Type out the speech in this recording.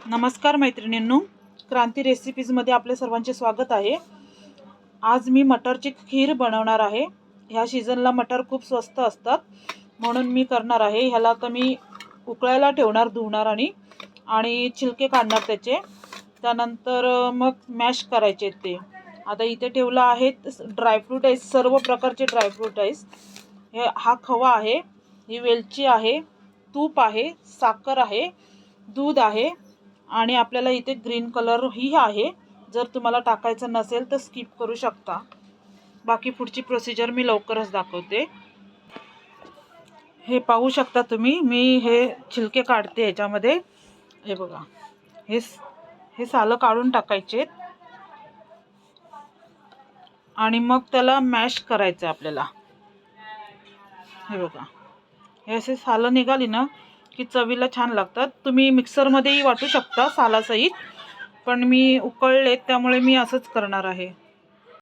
नमस्कार मैत्रिणींनो, क्रांती रेसिपीजमध्ये आपले सर्वांचे स्वागत आहे। आज मी मटरची खीर बनवणार आहे। ह्या सीजनला मटर खूप स्वस्त असतात म्हणून मी करणार आहे। ह्याला तर मी उकळायला ठेवणार, धुवणार आणि छिलके काढणार त्याचे। त्यानंतर मग मॅश करायचे ते। आता इथे ठेवला आहे ड्रायफ्रूट आहे, सर्व प्रकारचे ड्रायफ्रूट आहे। हा खवा आहे, ही वेलची आहे, तूप आहे, साखर आहे, दूध आहे आणि आपल्याला इथे ग्रीन कलर ही आहे। जर तुम्हाला टाकायचं नसेल तर स्किप करू शकता। बाकी पुढची प्रोसिजर मी लवकरच दाखवते। हे पाहू शकता तुम्ही, मी हे छिलके काढते ह्याच्यामध्ये। हे बघा, हे सालं काढून टाकायचे आणि मग त्याला मॅश करायचं आपल्याला। हे बघा, हे असे सालं निघाली ना की चवीला छान लागतात। तुम्ही मिक्सरमध्येही वाटू शकता सालासहित, पण मी उकळले त्यामुळे मी असंच करणार आहे।